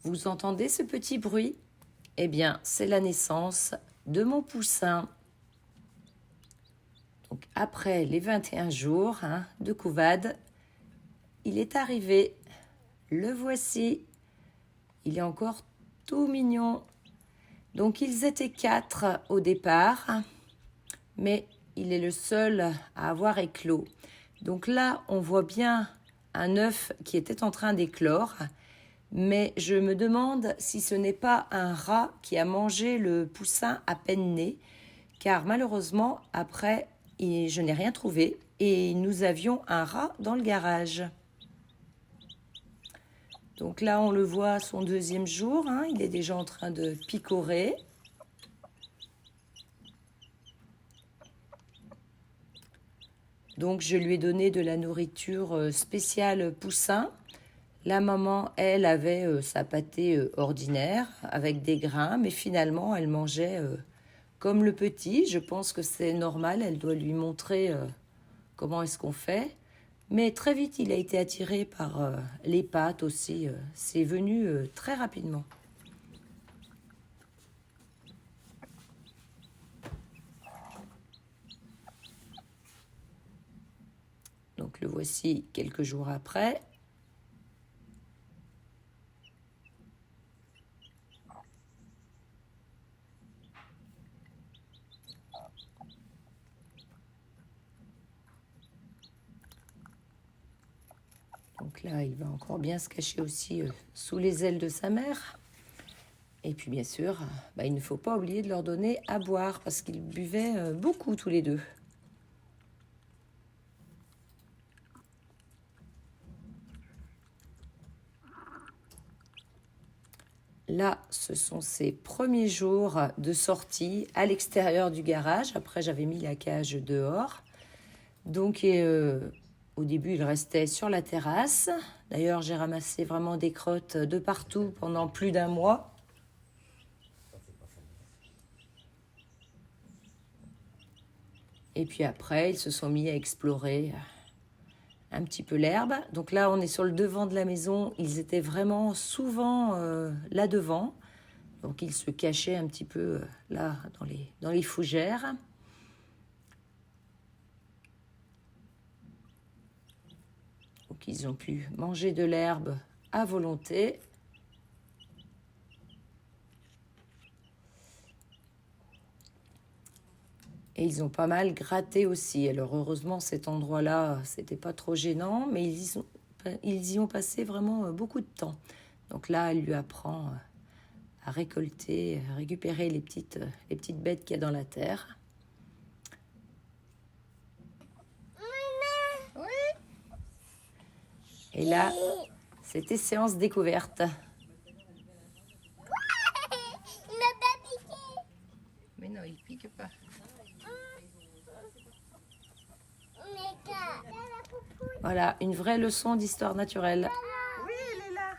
Vous entendez ce petit bruit? Eh bien, c'est la naissance de mon poussin. Donc, après les 21 jours de couvade, il est arrivé. Le voici. Il est encore tout mignon. Donc, ils étaient 4 au départ, mais il est le seul à avoir éclos. Donc là, on voit bien un œuf qui était en train d'éclore. Mais je me demande si ce n'est pas un rat qui a mangé le poussin à peine né, car malheureusement, après, je n'ai rien trouvé et nous avions un rat dans le garage. Donc là, on le voit à son 2e jour, il est déjà en train de picorer. Donc je lui ai donné de la nourriture spéciale poussin. La maman, elle, avait sa pâtée ordinaire avec des grains, mais finalement, elle mangeait comme le petit. Je pense que c'est normal, elle doit lui montrer comment est-ce qu'on fait. Mais très vite, il a été attiré par les pâtes aussi. C'est venu très rapidement. Donc le voici quelques jours après. Donc là, il va encore bien se cacher aussi sous les ailes de sa mère. Et puis bien sûr, il ne faut pas oublier de leur donner à boire parce qu'ils buvaient beaucoup tous les deux. Là, ce sont ses premiers jours de sortie à l'extérieur du garage. Après, j'avais mis la cage dehors. Donc, au début, il restait sur la terrasse. D'ailleurs, j'ai ramassé vraiment des crottes de partout pendant plus d'1 mois. Et puis après, ils se sont mis à explorer un petit peu l'herbe. Donc là, on est sur le devant de la maison. Ils étaient vraiment souvent là devant. Donc, ils se cachaient un petit peu là dans les fougères. Donc, ils ont pu manger de l'herbe à volonté. Et ils ont pas mal gratté aussi. Alors, heureusement, cet endroit-là, c'était pas trop gênant, mais ils y ont passé vraiment beaucoup de temps. Donc là, elle lui apprend à récolter, à récupérer les petites bêtes qu'il y a dans la terre. Et là, c'était séance découverte. Il m'a pas piqué. Mais non, il pique pas. Voilà, une vraie leçon d'histoire naturelle. Oui, elle est là.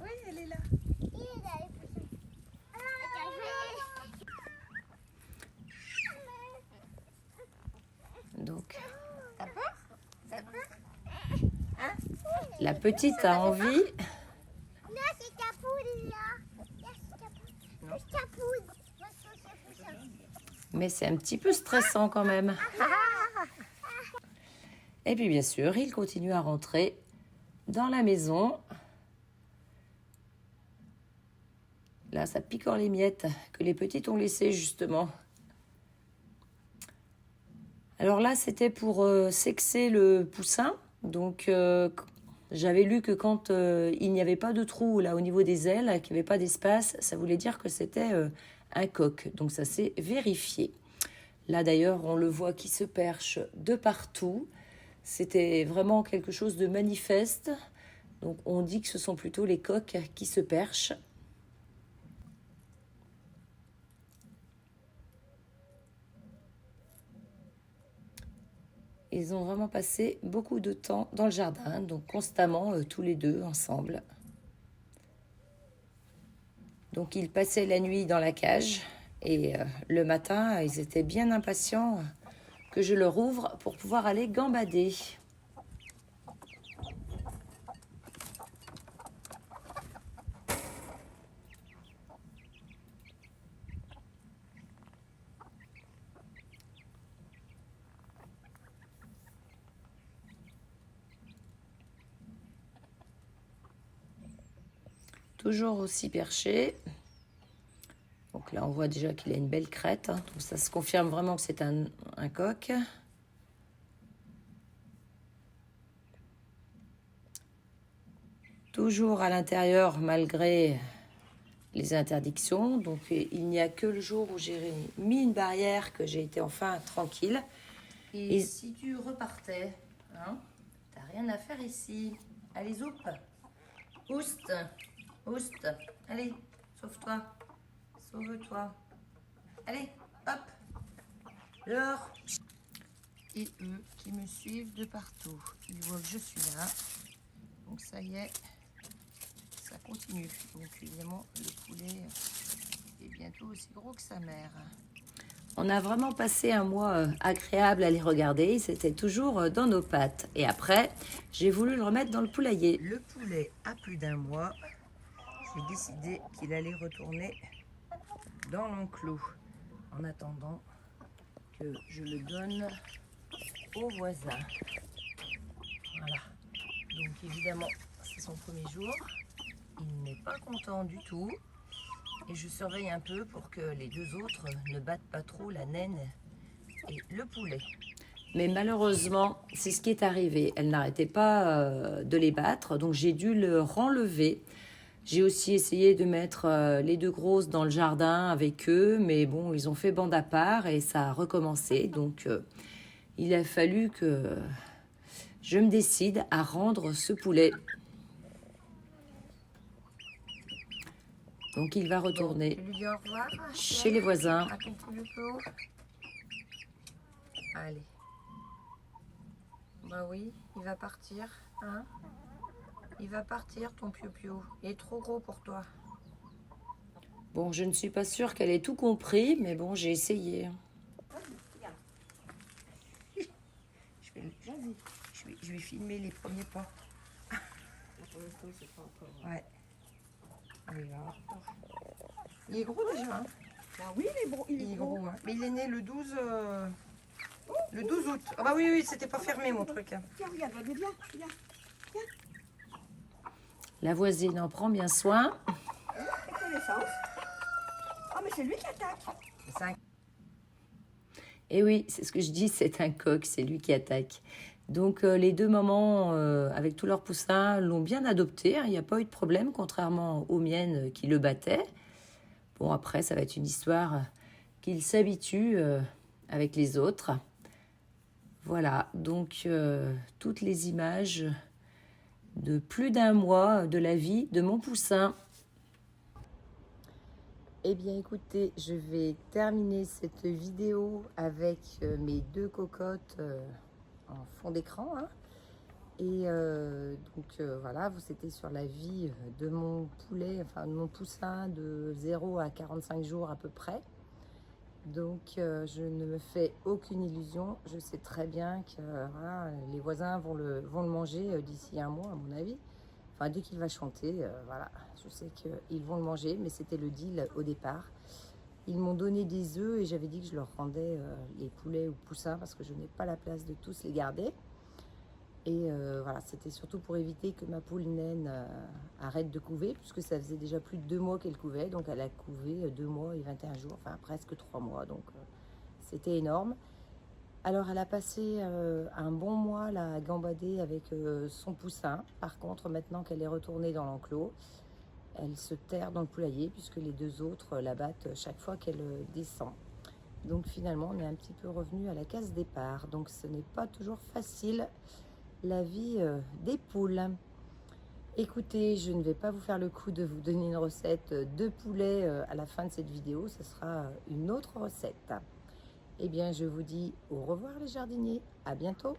Oui, elle est là. Donc, Ça peut? Ça peut? Hein? la petite a envie. Non, c'est ta poule, là. C'est ta poule. Mais c'est un petit peu stressant quand même. Et puis bien sûr, il continue à rentrer dans la maison. Là, ça picore les miettes que les petites ont laissées justement. Alors là, c'était pour sexer le poussin. Donc, j'avais lu que quand il n'y avait pas de trou là au niveau des ailes, qu'il n'y avait pas d'espace, ça voulait dire que c'était un coq. Donc, ça s'est vérifié. Là d'ailleurs, on le voit qui se perche de partout. C'était vraiment quelque chose de manifeste. Donc on dit que ce sont plutôt les coqs qui se perchent. Ils ont vraiment passé beaucoup de temps dans le jardin, donc constamment tous les deux ensemble. Donc ils passaient la nuit dans la cage et le matin, ils étaient bien impatients que je leur ouvre pour pouvoir aller gambader. Toujours aussi perché. Donc là, on voit déjà qu'il a une belle crête. Hein. Donc ça se confirme vraiment que c'est un coq. Toujours à l'intérieur, malgré les interdictions. Donc il n'y a que le jour où j'ai mis une barrière que j'ai été enfin tranquille. Et si tu repartais, hein, t'as rien à faire ici. Allez, zoup. Ouste. Ouste. Allez, sauve-toi. Sauve-toi. Allez, hop. Dehors. Et eux qui me suivent de partout. Ils voient que je suis là. Donc ça y est, ça continue. Donc évidemment, le poulet est bientôt aussi gros que sa mère. On a vraiment passé un mois agréable à les regarder. C'était toujours dans nos pattes. Et après, j'ai voulu le remettre dans le poulailler. Le poulet a plus d'un mois. J'ai décidé qu'il allait retourner dans l'enclos. En attendant que je le donne au voisin. Voilà. Donc évidemment, c'est son premier jour. Il n'est pas content du tout. Et je surveille un peu pour que les deux autres ne battent pas trop la naine et le poulet. Mais malheureusement, c'est ce qui est arrivé. Elle n'arrêtait pas de les battre, donc j'ai dû le renlever. J'ai aussi essayé de mettre les deux grosses dans le jardin avec eux, mais bon, ils ont fait bande à part et ça a recommencé. Donc il a fallu que je me décide à rendre ce poulet. Donc il va retourner Tu lui dis au revoir chez les voisins. à ton poulet peu haut. Allez. Bah oui, il va partir. Hein, il va partir ton piou-piou. Il est trop gros pour toi. Bon, je ne suis pas sûre qu'elle ait tout compris, mais bon, j'ai essayé. Je vais filmer les premiers pas. Ouais. Il est gros déjà. Hein. Ah oui, Il est gros. Hein. Mais il est né le 12 août. Ah bah oui, c'était pas fermé mon truc. Hein. Tiens, regarde, viens, viens. La voisine en prend bien soin. Fais connaissance. Ah, mais c'est lui qui attaque. Et oui, c'est ce que je dis, c'est un coq, c'est lui qui attaque. Donc les deux mamans, avec tous leurs poussins, l'ont bien adopté. Hein, il n'y a pas eu de problème, contrairement aux miennes qui le battaient. Bon, après, ça va être une histoire qu'il s'habitue avec les autres. Voilà, donc toutes les images de plus d'un mois de la vie de mon poussin. Eh bien écoutez, je vais terminer cette vidéo avec mes deux cocottes en fond d'écran. Hein. Et voilà, c'était sur la vie de mon poulet, enfin de mon poussin de 0 à 45 jours à peu près. Donc je ne me fais aucune illusion. Je sais très bien que voilà, les voisins vont le manger d'ici un mois à mon avis. Enfin dès qu'il va chanter, voilà, je sais qu'ils vont le manger, mais c'était le deal au départ. Ils m'ont donné des œufs et j'avais dit que je leur rendais les poulets ou poussins parce que je n'ai pas la place de tous les garder. Et voilà, c'était surtout pour éviter que ma poule naine arrête de couver, puisque ça faisait déjà plus de 2 mois qu'elle couvait. Donc elle a couvé 2 mois et 21 jours, enfin presque 3 mois. Donc c'était énorme. Alors elle a passé un bon mois là, à gambader avec son poussin. Par contre, maintenant qu'elle est retournée dans l'enclos, elle se terre dans le poulailler, puisque les deux autres la battent chaque fois qu'elle descend. Donc finalement, on est un petit peu revenu à la case départ. Donc ce n'est pas toujours facile la vie des poules. Écoutez, je ne vais pas vous faire le coup de vous donner une recette de poulet à la fin de cette vidéo. Ce sera une autre recette. Eh bien, je vous dis au revoir les jardiniers. À bientôt.